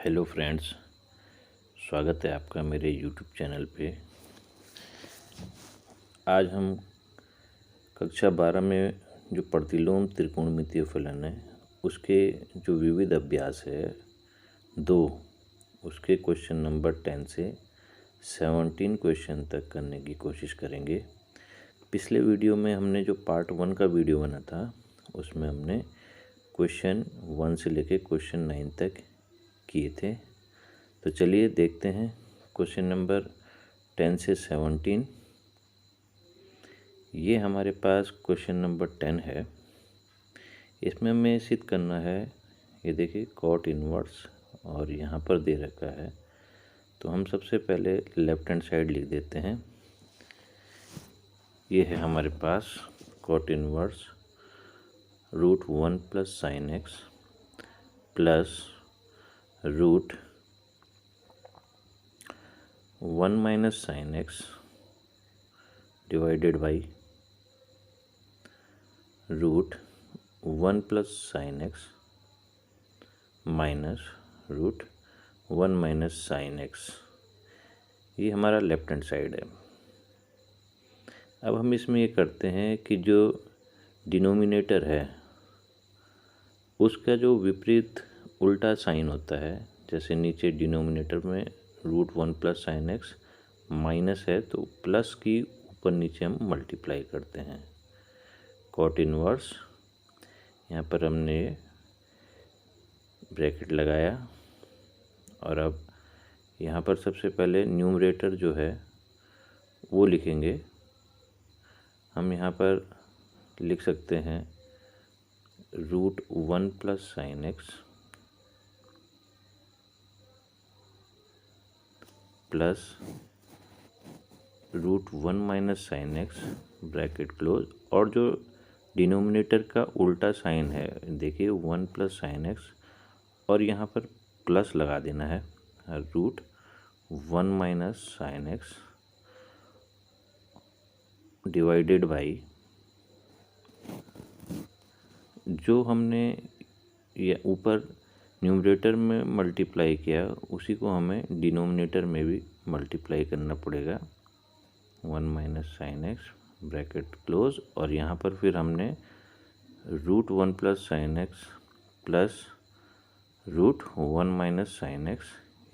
Hello friends, स्वागत है आपका मेरे यूट्यूब चैनल पे। आज हम कक्षा 12 में जो प्रतिलोम त्रिकोणमितीय फलन है उसके जो विविध अभ्यास है दो, उसके क्वेश्चन नंबर 10 से 17 क्वेश्चन तक करने की कोशिश करेंगे। पिछले वीडियो में हमने जो पार्ट 1 का वीडियो बना था उसमें हमने क्वेश्चन 1 से लेके क्वेश्चन 9 तक किए थे। तो चलिए देखते हैं क्वेश्चन नंबर 10 से 17। ये हमारे पास क्वेश्चन नंबर 10 है। इसमें हमें सिद्ध करना है, ये देखिए कॉट इनवर्स और यहाँ पर दे रखा है। तो हम सबसे पहले लेफ्ट हैंड साइड लिख देते हैं। ये है हमारे पास cot inverse √1 + sin x plus √1 - sin x divided by √1 + sin x minus √1 - sin x। ये हमारा लेफ्ट हैंड साइड है। अब हम इसमें ये करते हैं कि जो डिनोमिनेटर है उसका जो विपरीत उल्टा साइन होता है, जैसे नीचे डिनोमिनेटर में √1 + sin x माइनस है तो प्लस की ऊपर नीचे हम मल्टीप्लाई करते हैं। कॉट इनवर्स यहाँ पर हमने ब्रैकेट लगाया और अब यहाँ पर सबसे पहले न्यूमरेटर जो है वो लिखेंगे। हम यहाँ पर लिख सकते हैं √1 + sin x plus √1 - sin x bracket close, और जो डिनोमिनेटर का उल्टा साइन है देखिए 1 + sin x और यहाँ पर प्लस लगा देना है √1 - sin x डिवाइडेड बाई जो हमने ये ऊपर न्यूमरेटर में मल्टीप्लाई किया उसी को हमें डिनोमिनेटर में भी मल्टीप्लाई करना पड़ेगा 1 - sin x ब्रैकेट क्लोज, और यहाँ पर फिर हमने √1 + sin x plus √1 - sin x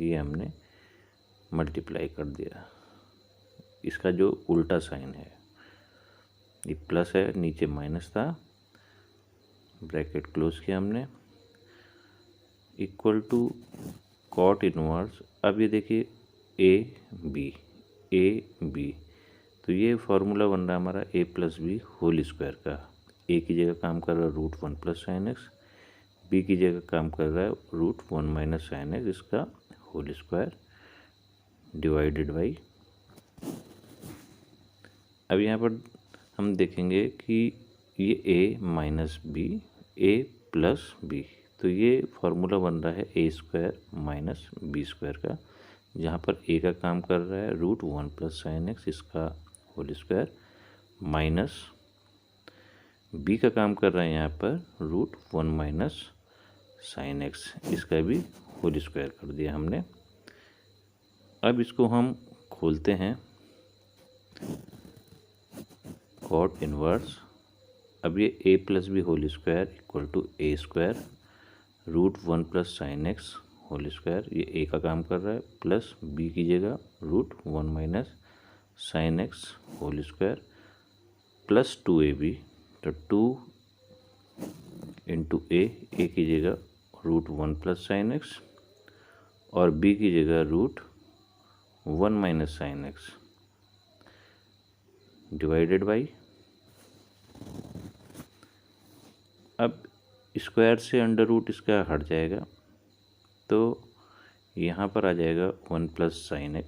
ये हमने मल्टीप्लाई कर दिया। इसका जो उल्टा साइन है, ये प्लस है नीचे माइनस था, ब्रैकेट क्लोज किया हमने, इक्वल टू कॉट इनवर्स। अब ये देखिए ए बी, तो ये फॉर्मूला बन रहा है हमारा a + b होल स्क्वायर का। a की जगह काम कर रहा है √1 + sin x, b की जगह काम कर रहा है √1 - sin x इसका होल स्क्वायर डिवाइडेड बाई। अब यहाँ पर हम देखेंगे कि ये a + b, तो ये फार्मूला बन रहा है a² - b² का, जहाँ पर a का काम कर रहा है √1 + sin x इसका होल स्क्वायर, माइनस b का काम कर रहा है यहाँ पर √1 - sin x इसका भी होल स्क्वायर कर दिया हमने। अब इसको हम खोलते हैं कॉट इनवर्स। अब ये a + b whole square equal to a² √1 + sin x whole square, ये a का काम कर रहा है, प्लस b की जगह √1 - sin x whole square plus 2ab, तो 2 × a की जगह √1 + sin x और b की जगह √1 - sin x डिवाइडेड बाई। अब स्क्वायर से अंडर रूट इसका हट जाएगा, तो यहाँ पर आ जाएगा 1 + sin x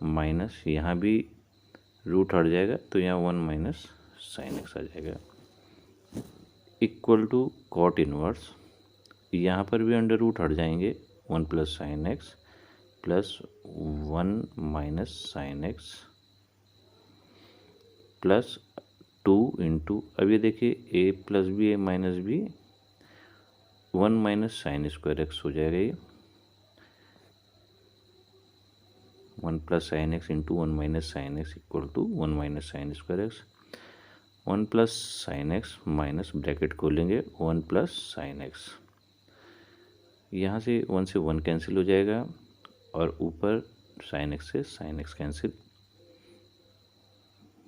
माइनस, यहाँ भी रूट हट जाएगा तो यहाँ 1 - sin x आ जाएगा, इक्वल टू कॉट इनवर्स। यहाँ पर भी अंडर रूट हट जाएंगे, 1 + sin x plus 1 - sin x plus 2 × अब ये देखिए a + b a - b 1 minus sine square x हो जाएगा ये, 1 plus sine x into 1 minus sine x equal to 1 minus sine square x, 1 plus sine x minus bracket खोलेंगे 1 plus sine x, यहाँ से 1 से 1 कैंसिल हो जाएगा और ऊपर साइन एक्स से साइन एक्स कैंसिल,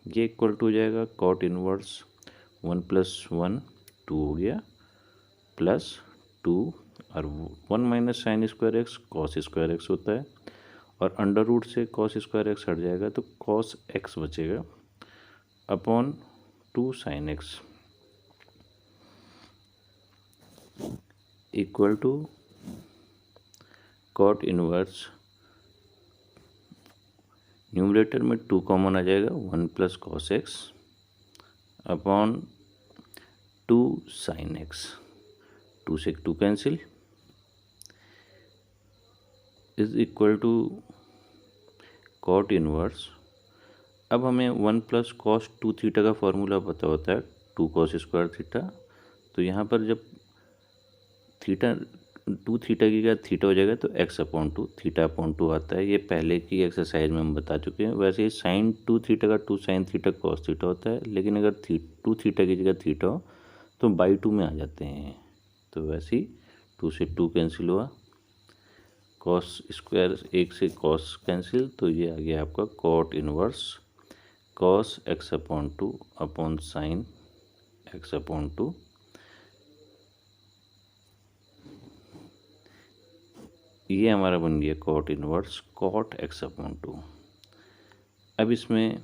ये इक्वल टू हो जाएगा कॉट इनवर्स 1 प्लस 1 2 हो गया प्लस 2 और 1 minus sine square x cos square x होता है और अंडर रूट से कॉस स्क्वायर एक्स हट जाएगा तो कॉस एक्स बचेगा upon 2 sine x equal to cot inverse, numerator में 2 कॉमन आ जाएगा 1 plus cos x upon 2 sine x, 2 से 2 cancel is equal to cot inverse. अब हमें 1 प्लस कॉस 2 थीटा का फॉर्मूला पता होता है 2 कॉस स्क्वायर थीटा, तो यहाँ पर जब थीटा 2 थीटा की जगह थीटा हो जाएगा तो x अपॉन 2 थीटा अपॉन 2 आता है, ये पहले की एक्सरसाइज में हम बता चुके हैं। वैसे ही साइन 2 थीटा का 2 साइन थीटा कॉस थीटा होता है, लेकिन अगर 2 थीटा की जगह थीटा हो तो बाई 2 में आ जाते हैं, तो वैसे ही 2 से 2 कैंसिल हुआ, कॉस स्क्वायर 1 से कॉस कैंसिल, तो ये आ गया आपका cot inverse cos x upon 2 upon sine x upon 2, ये हमारा बन गया cot inverse cot x upon 2। अब इसमें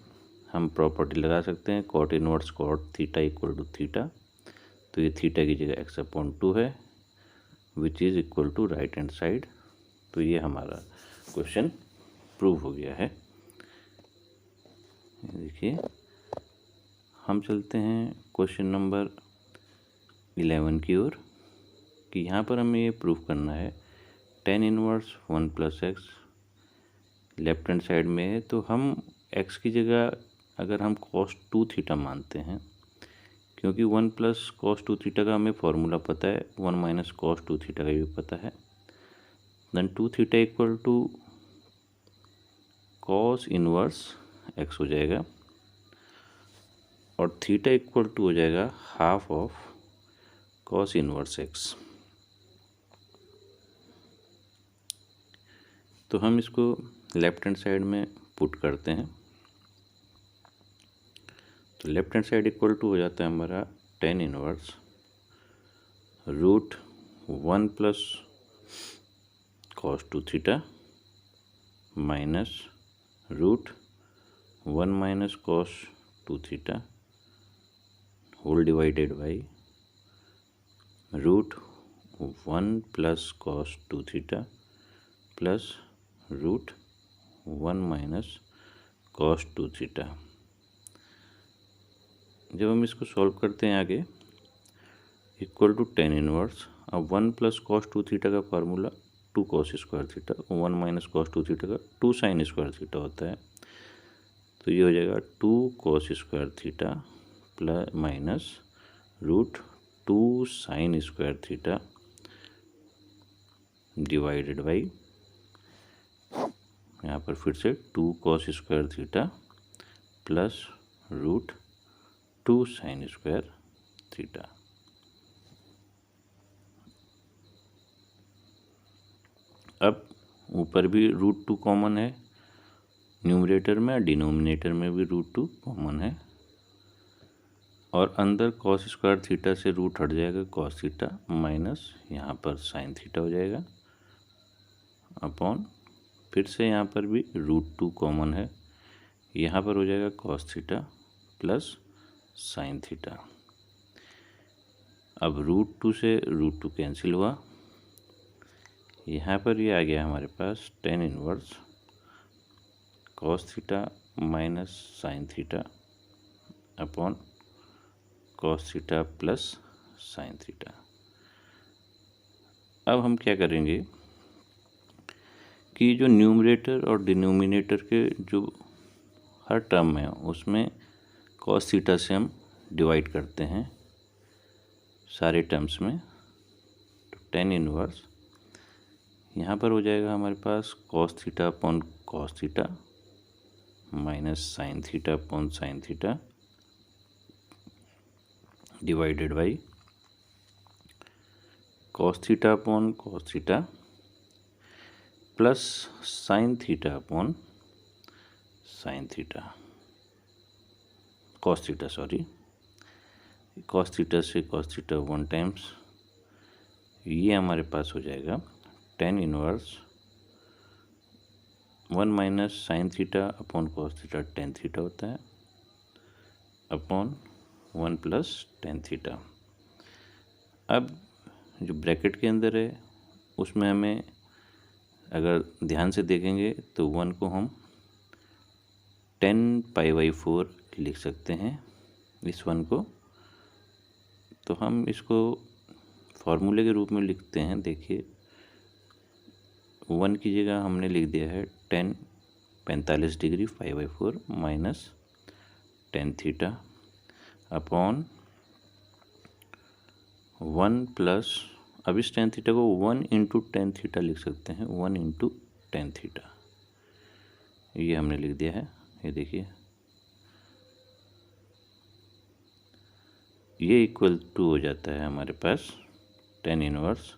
हम प्रॉपर्टी लगा सकते हैं cot inverse cot theta equal to theta, तो ये थीटा की जगह एक्स अपॉन 2 है which is equal to right hand side, तो ये हमारा क्वेश्चन प्रूव हो गया है। देखिए हम चलते हैं क्वेश्चन नंबर 11 की ओर, कि यहाँ पर हमें ये प्रूव करना है tan inverse 1 plus x left hand side में है, तो हम x की जगह अगर हम cos 2 थीटा मानते हैं, क्योंकि 1 प्लस कॉस 2 थीटा का हमें फॉर्मूला पता है, 1 माइनस कॉस 2 थीटा का भी पता है, then 2 theta equal to cos inverse x हो जाएगा और थीटा इक्वल टू हो जाएगा half of cos inverse x। तो हम इसको लेफ्ट हैंड साइड में पुट करते हैं, तो left hand side equal to हो जाता है हमारा tan inverse root 1 plus cos 2 theta minus root 1 minus cos 2 theta whole divided by root 1 plus cos 2 theta plus root 1 minus cos 2 theta. जब हम इसको सॉल्व करते हैं आगे इक्वल टू tan इनवर्स, अब 1 प्लस कॉस 2 थीटा का formula 2 cos square theta, 1 minus cos 2 theta का 2 sine square theta होता है, तो ये हो जाएगा 2 cos square theta plus minus root 2 sine square theta divided by, यहाँ पर फिर से 2 cos square theta plus root 2 sine square theta. अब ऊपर भी रूट 2 कॉमन है, न्यूमरेटर में डिनोमिनेटर में भी रूट 2 कॉमन है, और अंदर कॉस स्क्वायर थीटा से रूट हट जाएगा कॉस थीटा माइनस यहाँ पर साइन थीटा हो जाएगा अपॉन, फिर से यहाँ पर भी रूट 2 कॉमन है, यहाँ पर हो जाएगा cos theta plus sine theta. अब रूट 2 से रूट 2 कैंसिल हुआ, यहाँ पर ये आ गया हमारे पास tan inverse cos theta minus sine theta upon cos theta plus sine theta. अब हम क्या करेंगे कि जो न्यूमरेटर और डिनोमिनेटर के जो हर टर्म है उसमें कॉस थीटा से हम डिवाइड करते हैं सारे टर्म्स में, तो टेन इनवर्स, यहाँ पर हो जाएगा हमारे पास cos theta upon cos theta minus sine theta upon sine theta divided by cos theta upon cos theta plus sine theta upon sine theta cos theta, sorry, cos theta से cos theta 1 times, ये हमारे पास हो जाएगा tan inverse 1 minus sine theta upon cos theta tan theta होता है upon 1 plus tan theta. अब जो ब्रैकेट के अंदर है उसमें हमें अगर ध्यान से देखेंगे तो 1 को हम 10π/4 लिख सकते हैं इस 1 को, तो हम इसको फॉर्मूले के रूप में लिखते हैं। देखिए 1 की जगह हमने लिख दिया है 10 45 degree π/4 minus tan theta upon 1 plus, अब इस टेन थीटा को 1 इंटू टेन थीटा लिख सकते हैं, 1 इंटू टेन थीटा, ये हमने लिख दिया है। ये देखिए ये इक्वल टू हो जाता है हमारे पास tan inverse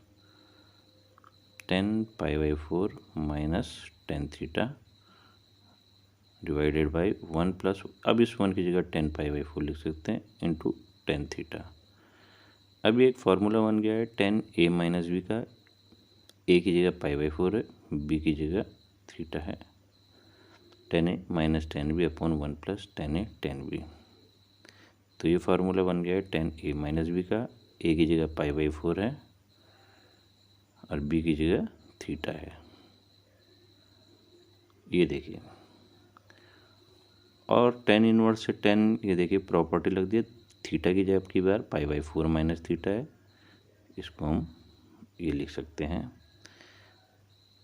10π/4 minus tan theta divided by 1 plus, अब इस 1 की जगह 10π/4 लिख सकते हैं इंटू टेन थीटा। अब ये एक फार्मूला बन गया है 10a माइनस बी का, a की जगह π/4 है, b की जगह थीटा है, 10a minus 10b upon 1 plus 10a 10b। तो ये फार्मूला बन गया है 10a माइनस बी का, a की जगह π/4 है और b की जगह थीटा है, ये देखिए। और टेन इनवर्स से 10, ये देखिए प्रॉपर्टी लग दी है, थीटा की जगह की बार π/4 माइनस थीटा है, इसको हम ये लिख सकते हैं।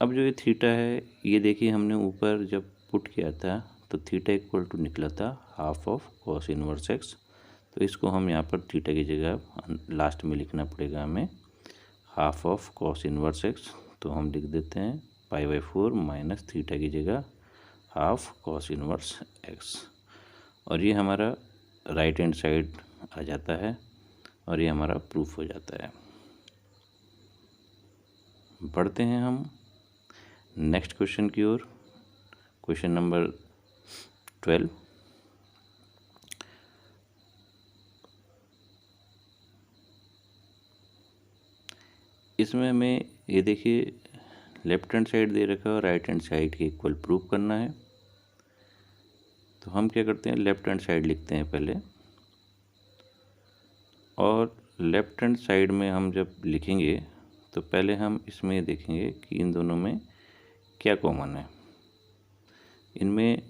अब जो ये थीटा है, ये देखिए हमने ऊपर जब पुट किया था तो थीटा इक्वल टू निकला था half of cos inverse x, तो इसको हम यहाँ पर थीटा की जगह लास्ट में लिखना पड़ेगा हमें half of cos inverse x, तो हम लिख देते हैं π/4 माइनस थीटा की जगह हाफ कॉस इनवर्स एक्स, और ये हमारा राइट हैंड साइड आ जाता है और ये हमारा प्रूफ हो जाता है। बढ़ते हैं हम नेक्स्ट क्वेश्चन की ओर, क्वेश्चन नंबर 12। इसमें हमें ये देखिए लेफ्ट हैंड साइड दे रखा है और राइट हैंड साइड के इक्वल प्रूफ करना है, तो हम क्या करते हैं लेफ्ट हैंड साइड लिखते हैं पहले, और लेफ्ट हैंड साइड में हम जब लिखेंगे तो पहले हम इसमें देखेंगे कि इन दोनों में क्या कॉमन है। इनमें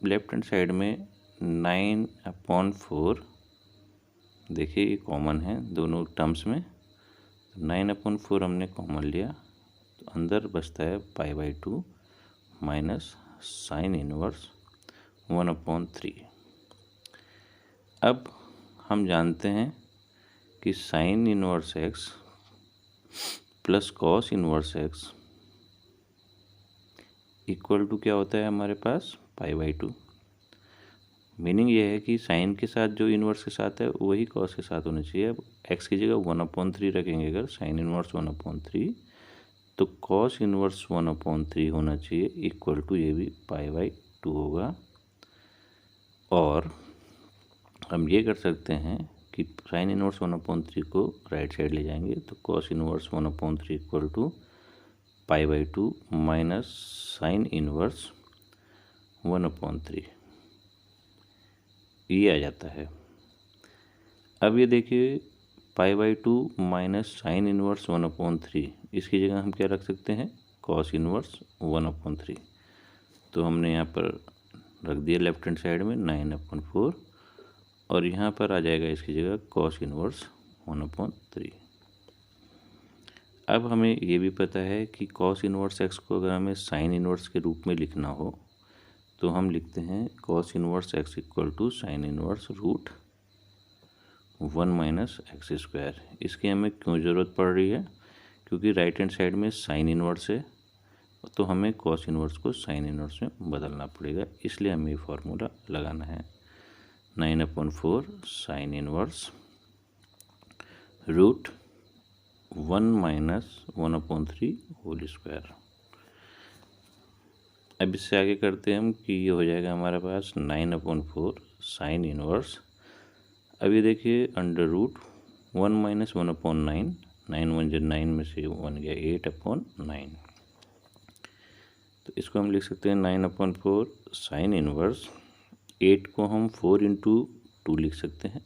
लेफ्ट हैंड साइड में 9/4 देखिए ये कॉमन है दोनों टर्म्स में, 9/4 हमने कॉमन लिया तो अंदर बचता है π/2 माइनस साइन इनवर्स 1/3। अब हम जानते हैं कि sine inverse x plus cos inverse x equal to क्या होता है हमारे पास π/2। मीनिंग ये है कि साइन के साथ जो इनवर्स के साथ है वही कॉस के साथ होना चाहिए। अब एक्स की जगह 1/3 रखेंगे, अगर साइन इनवर्स 1/3 तो कॉस इनवर्स 1/3 होना चाहिए इक्वल टू ये भी π/2 होगा। और हम ये कर सकते हैं कि साइन इनवर्स 1/3 को राइट साइड ले जाएंगे तो cos inverse 1/3 equal to π/2 minus sine inverse 1/3, ये आ जाता है। अब ये देखिए π/2 माइनस साइन इनवर्स 1/3, इसकी जगह हम क्या रख सकते हैं कॉस इनवर्स 1/3, तो हमने यहाँ पर रख दिया लेफ्ट हैंड साइड में 9/4 और यहाँ पर आ जाएगा इसकी जगह कॉस इनवर्स 1/3। अब हमें ये भी पता है कि कॉस इनवर्स एक्स को अगर हमें साइन इनवर्स के रूप में लिखना हो तो हम लिखते हैं cos inverse x equal to sine inverse root 1 minus x square. इसकी हमें क्यों ज़रूरत पड़ रही है? क्योंकि राइट हैंड साइड में साइन इनवर्स है, तो हमें कॉस इनवर्स को साइन इनवर्स में बदलना पड़ेगा, इसलिए हमें ये फार्मूला लगाना है। 9/4 sine inverse root 1 minus 1/3 whole square. अब इससे आगे करते हैं हम कि ये हो जाएगा हमारे पास 9/4 साइन इनवर्स। अब ये देखिए अंडर रूट 1 माइनस 1/9, 9 1 जो 9 में से 1 गया 8/9, तो इसको हम लिख सकते हैं 9/4 साइन इनवर्स। 8 को हम 4 इंटू 2 लिख सकते हैं,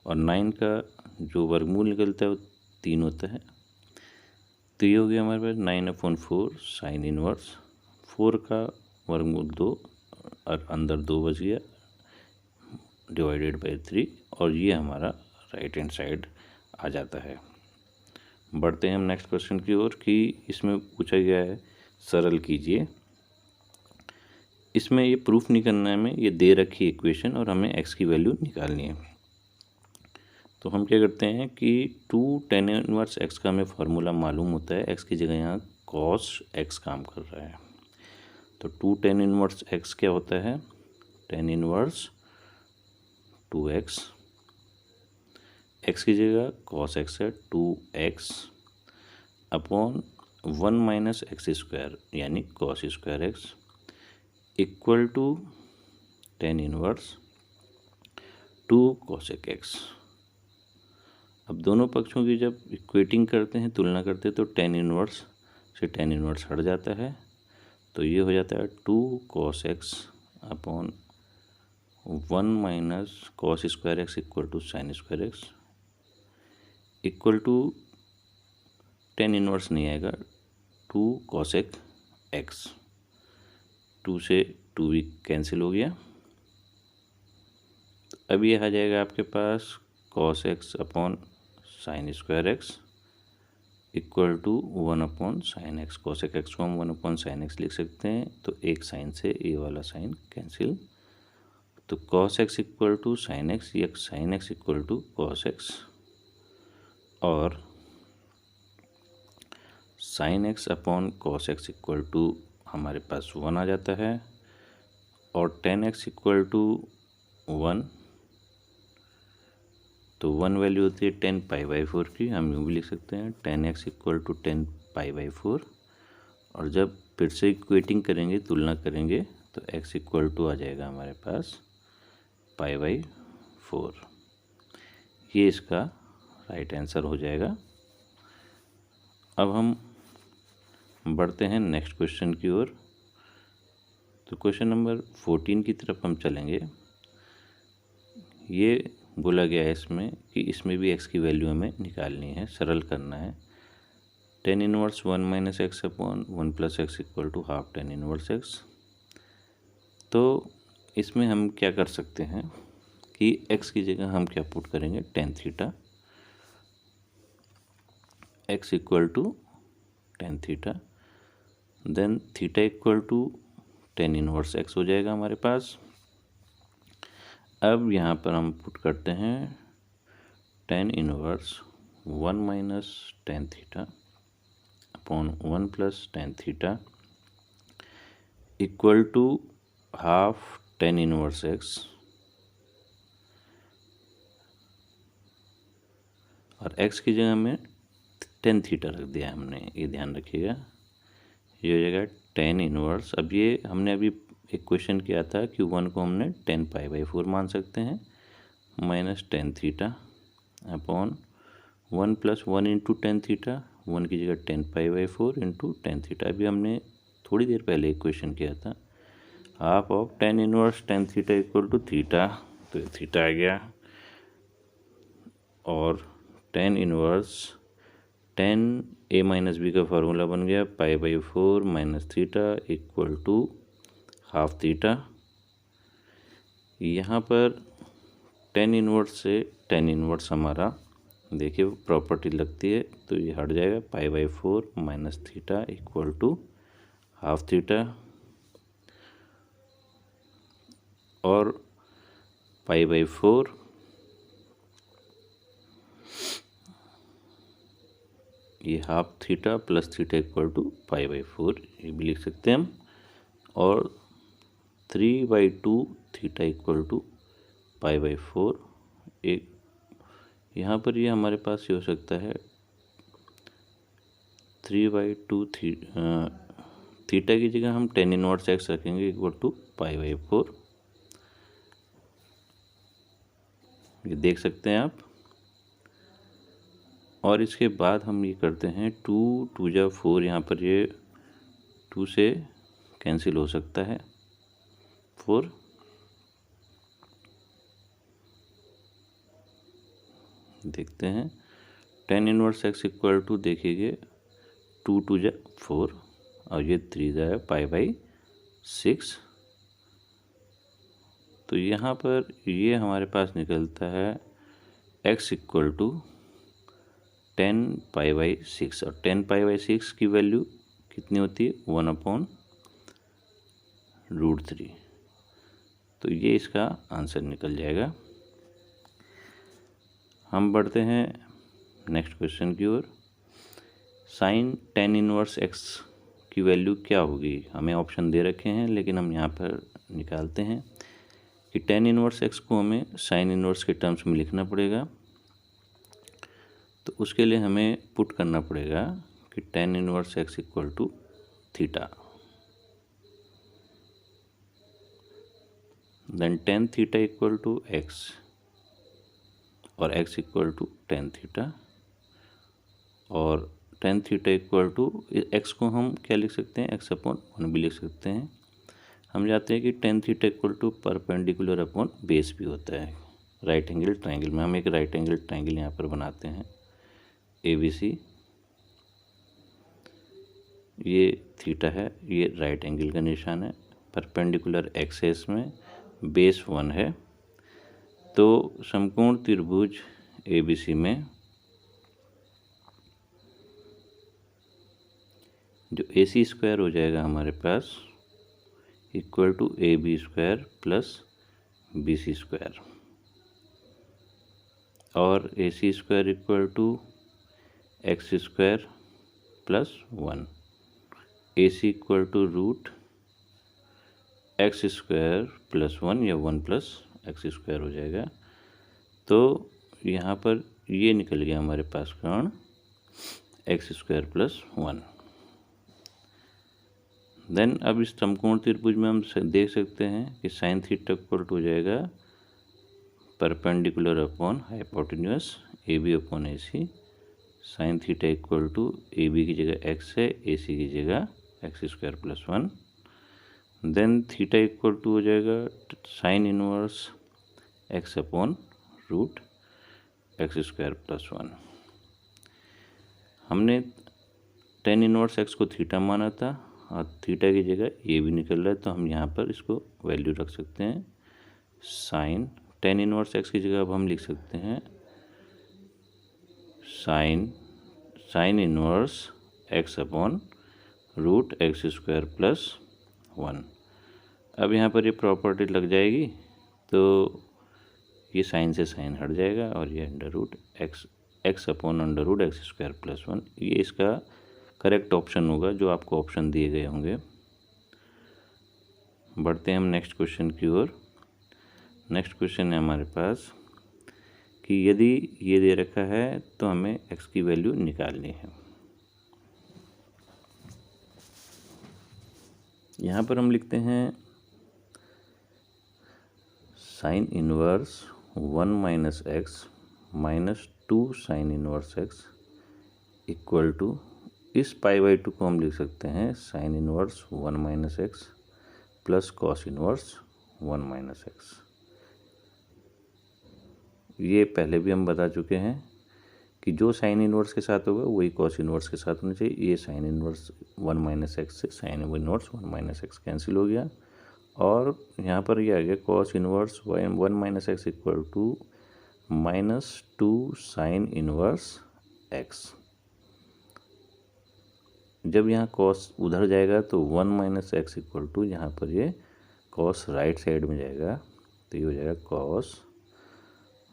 और 9 का जो वर्गमूल निकलता है वो 3 होता है, तो ये हो गया हमारे पास 9/4 साइन इनवर्स। 4 का वर्गमूल 2 और अंदर 2 बच गया डिवाइडेड बाई 3, और ये हमारा राइट हैंड साइड आ जाता है। बढ़ते हैं हम नेक्स्ट क्वेश्चन की ओर कि इसमें पूछा गया है सरल कीजिए। इसमें ये प्रूफ नहीं करना है हमें, ये दे रखी इक्वेशन और हमें x की वैल्यू निकालनी है। तो हम क्या करते हैं कि 2 tan इनवर्स x का हमें फार्मूला मालूम होता है, x की जगह यहाँ cos x काम कर रहा है, तो 2 tan इनवर्स x क्या होता है? tan इनवर्स 2x, x की जगह cos x है 2x upon 1 minus x square यानी cos square x equal to tan inverse 2 cosec x। अब दोनों पक्षों की जब इक्वेटिंग करते हैं, तुलना करते हैं, तो tan इनवर्स से tan इनवर्स हट जाता है, तो ये हो जाता है 2 cos x upon 1 minus cos square x equal to sine square x equal to tan inverse नहीं आएगा 2 cosec x, 2 से 2 भी कैंसिल हो गया। अब ये आ जाएगा आपके पास cos x upon sine square x equal to 1/sin x। cosec x को हम 1/sin x लिख सकते हैं, तो एक साइन से ये वाला साइन कैंसिल, तो cos x equal to sine x, या sine x equal to cos x, और sine x upon cos x equal to हमारे पास 1 आ जाता है, और tan x इक्वल टू 1, तो 1 वैल्यू होती है 10π/4 की, हम यूँ भी लिख सकते हैं tan x इक्वल टू 10π/4, और जब फिर से इक्वेटिंग करेंगे, तुलना करेंगे, तो x इक्वल टू आ जाएगा हमारे पास π/4। ये इसका राइट आंसर हो जाएगा। अब हम बढ़ते हैं नेक्स्ट क्वेश्चन की ओर। तो क्वेश्चन नंबर 14 की तरफ हम चलेंगे। ये बोला गया है इसमें कि इसमें भी x की वैल्यू हमें निकालनी है, सरल करना है। tan inverse 1 minus x upon 1 plus x equal to half tan inverse x। तो इसमें हम क्या कर सकते हैं कि x की जगह हम क्या पुट करेंगे, tan theta, x equal to tan theta, then theta equal to tan inverse x हो जाएगा हमारे पास। अब यहाँ पर हम पुट करते हैं tan inverse 1 minus tan theta upon 1 plus tan theta equal to half tan inverse x, और x की जगह में tan थीटा रख दिया हमने, ये ध्यान रखिएगा। ये हो जाएगा tan इनवर्स, अब ये हमने अभी एक क्वेश्चन किया था कि 1 को हमने 10π/4 मान सकते हैं, minus tan theta upon 1 plus 1 into tan theta, 1 की जगह 10π/4 इंटू tan थीटा। अभी हमने थोड़ी देर पहले एक क्वेश्चन किया था, half of tan inverse tan theta equal to theta, तो ये थीटा आ गया, और tan inverse tan a minus B का फार्मूला बन गया π/4 minus theta equal to half theta. यहाँ पर tan इनवर्स से tan इनवर्स हमारा देखिए प्रॉपर्टी लगती है, तो ये हट जाएगा, π/4 minus theta equal to half theta, और π/4 ये half theta plus theta equal to π/4 ये भी लिख सकते हैं हम, और 3/2 थीटा इक्वल टू π/4। एक यहाँ पर ये हमारे पास ये हो सकता है 3/2 थीटा की जगह हम tan इनवर्स x रखेंगे इक्वल टू π/4। ये देख सकते हैं आप। और इसके बाद हम ये करते हैं 2 2 जा 4, यहाँ पर ये 2 से कैंसिल हो सकता है 4। देखते हैं tan inverse x equal to देखिए 2 2 जा 4 और ये 3 जा π/6। तो यहाँ पर ये हमारे पास निकलता है x इक्वल टू 10 π/6 और 10 π/6 की वैल्यू कितनी होती है 1/√3। तो ये इसका आंसर निकल जाएगा। हम बढ़ते हैं नेक्स्ट क्वेश्चन की ओर। साइन tan इनवर्स x की वैल्यू क्या होगी, हमें ऑप्शन दे रखे हैं लेकिन हम यहाँ पर निकालते हैं कि tan इनवर्स x को हमें साइन इनवर्स के टर्म्स में लिखना पड़ेगा। तो उसके लिए हमें पुट करना पड़ेगा कि tan inverse x equal to theta, then tan theta equal to x और x equal to tan theta, और tan theta equal to x को हम क्या लिख सकते हैं x/1 भी लिख सकते हैं। हम जानते हैं कि tan theta equal to perpendicular upon base भी होता है राइट एंगल ट्रायंगल में। हम एक राइट एंगल ट्रायंगल यहाँ पर बनाते हैं ABC। ये थीटा है, ये राइट एंगल का निशान है, परपेंडिकुलर एक्सेस में बेस 1 है। तो समकोण त्रिभुज ABC में जो AC स्क्वायर हो जाएगा हमारे पास equal to AB square plus BC square, और AC square equal to x square plus 1, AC equal to root x square plus 1 या 1 प्लस x स्क्वायर हो जाएगा। तो यहाँ पर ये निकल गया हमारे पास कोण x स्क्वायर प्लस 1। देन अब इस समकोण त्रिभुज में हम देख सकते हैं कि साइन थीटा इक्वल टू हो जाएगा perpendicular upon hypotenuse AB upon AC। Sine theta equal to AB की जगह x है, AC की जगह x square plus 1। Then theta equal to हो जाएगा sine inverse x upon root x square plus 1। हमने tan इनवर्स x को theta माना था और थीटा की जगह ये भी निकल रहा है, तो हम यहाँ पर इसको वैल्यू रख सकते हैं साइन tan इनवर्स x की जगह अब हम लिख सकते हैं sine inverse x upon root x square plus 1। अब यहाँ पर ये प्रॉपर्टी लग जाएगी तो ये साइन से साइन हट जाएगा और ये under root x upon under root x square plus 1, ये इसका करेक्ट ऑप्शन होगा जो आपको ऑप्शन दिए गए होंगे। बढ़ते हैं हम नेक्स्ट क्वेश्चन की ओर। नेक्स्ट क्वेश्चन है हमारे पास कि यदि ये दे रखा है तो हमें x की वैल्यू निकालनी है। यहाँ पर हम लिखते हैं sine inverse 1 minus x minus 2 sine inverse x equal to, इस π/2 को हम लिख सकते हैं sine inverse 1 minus x plus cos inverse 1 minus x. ये पहले भी हम बता चुके हैं कि जो साइन इनवर्स के साथ होगा वही कॉस इनवर्स के साथ होना चाहिए। ये साइन इनवर्स 1 माइनस एक्स से sine inverse 1 minus x cancel हो गया, और यहाँ पर ये आ गया cos inverse 1 minus x equal to -2 sine inverse x. जब यहाँ कॉस उधर जाएगा तो 1 माइनस एक्स इक्वल टू, यहाँ पर ये कॉस राइट साइड में जाएगा तो ये हो जाएगा कॉस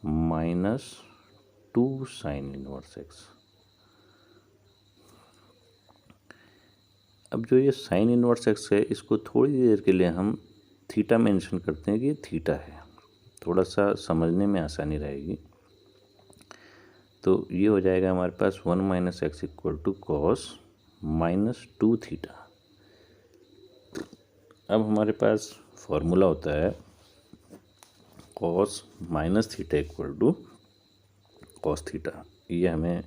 -2 साइन इनवर्स एक्स। अब जो ये साइन इनवर्स एक्स है, इसको थोड़ी देर के लिए हम थीटा मेंशन करते हैं कि ये थीटा है, थोड़ा सा समझने में आसानी रहेगी। तो ये हो जाएगा हमारे पास 1 minus x equal to cos minus 2 theta. अब हमारे पास फॉर्मूला होता है cos minus theta equal to cos theta. ये हमें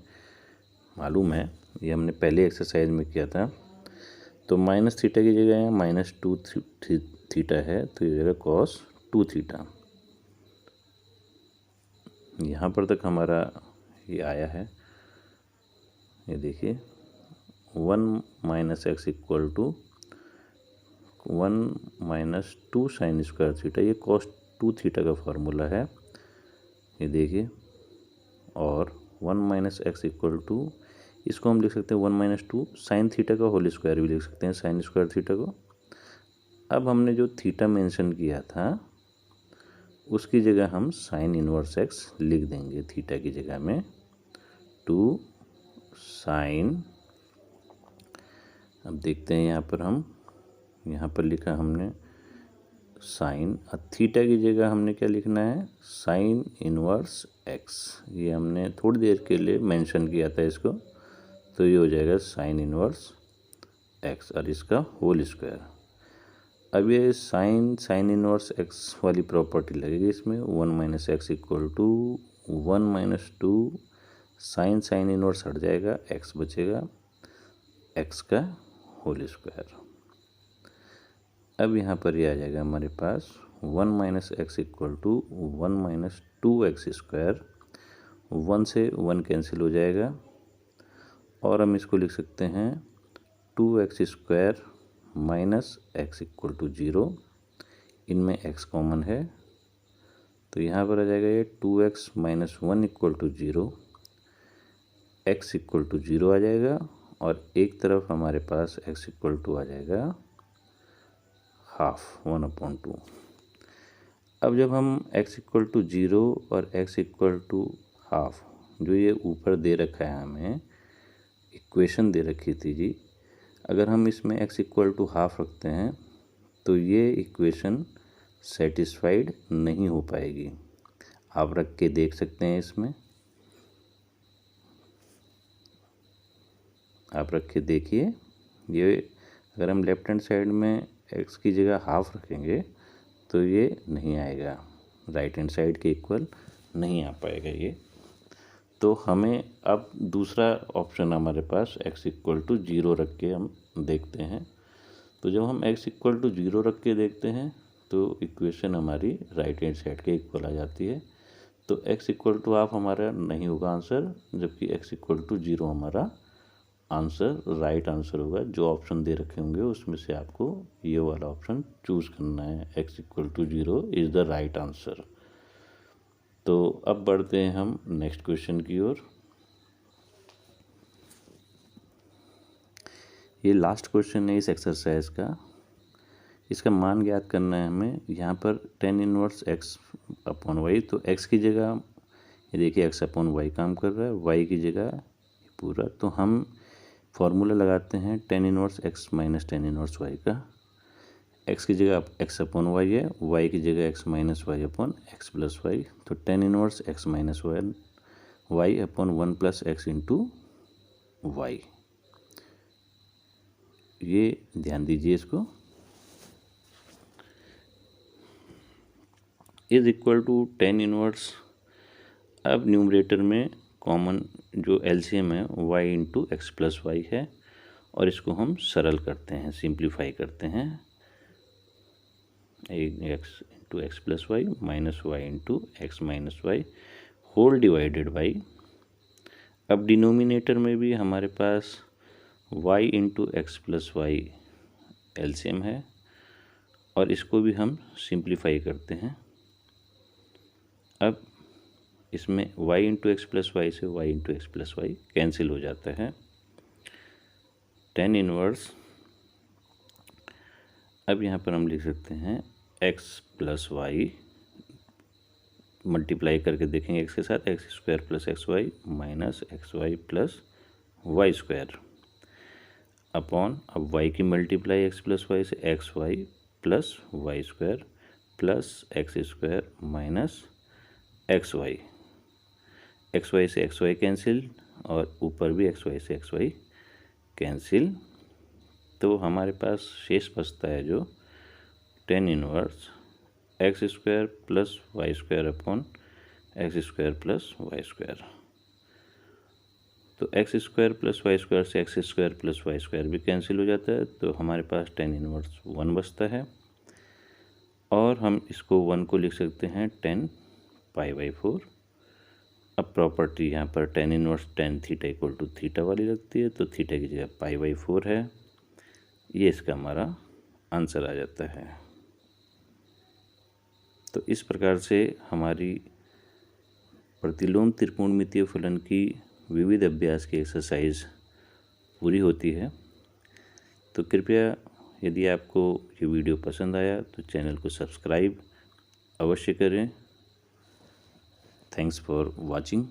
मालूम है, ये हमने पहले एक्सरसाइज में किया था। तो माइनस थीटा की जगह माइनस 2 थीटा है, तो ये जगह कॉस 2 थीटा। यहाँ पर तक हमारा ये आया है। ये देखिए 1 minus x equal to 1 minus 2 sine square theta, ये कॉस 2 थीटा का फॉर्मूला है। ये देखिए, और 1 माइनस एक्स इक्वल टू, इसको हम लिख सकते हैं 1 माइनस 2 साइन थीटा का होल स्क्वायर भी लिख सकते हैं, साइन स्क्वायर थीटा को। अब हमने जो थीटा मेंशन किया था उसकी जगह हम साइन इनवर्स एक्स लिख देंगे, थीटा की जगह में 2 साइन। अब देखते हैं यहाँ पर हम, यहाँ पर लिखा हमने साइन, अब थीटा की जगह हमने क्या लिखना है, साइन इनवर्स एक्स। ये हमने थोड़ी देर के लिए मेंशन किया था इसको, तो ये हो जाएगा साइन इनवर्स एक्स और इसका होल स्क्वायर। अब ये साइन इनवर्स एक्स वाली प्रॉपर्टी लगेगी इसमें, 1 minus x equal to 1 minus 2 sine inverse हट जाएगा, एक्स बचेगा, एक्स का होल स्क्वायर। अब यहाँ पर ये आ जाएगा हमारे पास 1 minus x equal to 1 minus 2 x square. 1 से 1 कैंसिल हो जाएगा और हम इसको लिख सकते हैं 2x square minus x equal to 0। इनमें x कॉमन है, तो यहाँ पर आ जाएगा ये 2x minus 1 equal to 0, x equal to 0 आ जाएगा, और एक तरफ हमारे पास x इक्वल टू आ जाएगा हाफ 1/2। अब जब हम x इक्वल टू 0 और x इक्वल टू हाफ, जो ये ऊपर दे रखा है, हमें इक्वेशन दे रखी थी जी, अगर हम इसमें x इक्वल टू हाफ रखते हैं तो ये इक्वेशन सेटिस्फाइड नहीं हो पाएगी। आप रख के देख सकते हैं, इसमें आप रख के देखिए, ये अगर हम लेफ्ट हैंड साइड में x की जगह हाफ रखेंगे तो ये नहीं आएगा, राइट हैंड साइड के इक्वल नहीं आ पाएगा ये। तो हमें अब दूसरा ऑप्शन हमारे पास x इक्वल टू 0 रख के हम देखते हैं। तो जब हम x इक्वल टू 0 रख के देखते हैं तो इक्वेशन हमारी राइट हैंड साइड के इक्वल आ जाती है। तो x इक्वल टू हाफ हमारा नहीं होगा आंसर, जबकि x इक्वल टू 0 हमारा आंसर, राइट आंसर होगा। जो ऑप्शन दे रखे होंगे उसमें से आपको ये वाला ऑप्शन चूज़ करना है, x equal to 0 is the right answer. तो अब बढ़ते हैं हम नेक्स्ट क्वेश्चन की ओर। ये लास्ट क्वेश्चन है इस एक्सरसाइज का। इसका मान ज्ञात करना है हमें। यहाँ पर tan inverse x upon y, तो x की जगह ये देखिए x अपॉन वाई काम कर रहा है, y की जगह पूरा। तो हम फॉर्मूला लगाते हैं tan inverse x minus tan inverse y का। x की जगह x अपॉन वाई है, y की जगह x minus y upon x plus y. तो tan inverse x minus y upon 1 plus x into y. ये ध्यान दीजिए इसको, is equal to tan inverse. अब न्यूमरेटर में कॉमन जो एलसीएम है y into x plus y है, और इसको हम सरल करते हैं, सिंप्लीफाई करते हैं। X into x plus y minus y into x minus y whole divided by. अब डिनोमिनेटर में भी हमारे पास y into x plus y LCM है, और इसको भी हम सिंप्लीफाई करते हैं। अब इसमें y into x plus y से y into x plus y cancel हो जाता है। tan इनवर्स, अब यहाँ पर हम लिख सकते हैं x प्लस वाई, मल्टीप्लाई करके देखेंगे x के साथ, x square plus x y minus x y plus y square. Upon, अब y की मल्टीप्लाई x प्लस वाई से x y plus y square plus x square minus x y से x y cancel और ऊपर भी x y से x y cancel. तो हमारे पास शेष बचता है जो tan inverse x square plus y square upon x square plus y square. तो x square plus y square से x square plus y square भी कैंसिल हो जाता है, तो हमारे पास tan इनवर्स 1 बचता है। और हम इसको 1 को लिख सकते हैं tan π/4। अब प्रॉपर्टी यहाँ पर tan inverse tan theta equal to theta वाली लगती है, तो थीटा की जगह π/4 है। ये इसका हमारा आंसर आ जाता है। तो इस प्रकार से हमारी प्रतिलोम त्रिकोणमितीय फलन की विविध अभ्यास की एक्सरसाइज पूरी होती है। तो कृपया यदि आपको ये वीडियो पसंद आया तो चैनल को सब्सक्राइब अवश्य करें। Thanks for watching.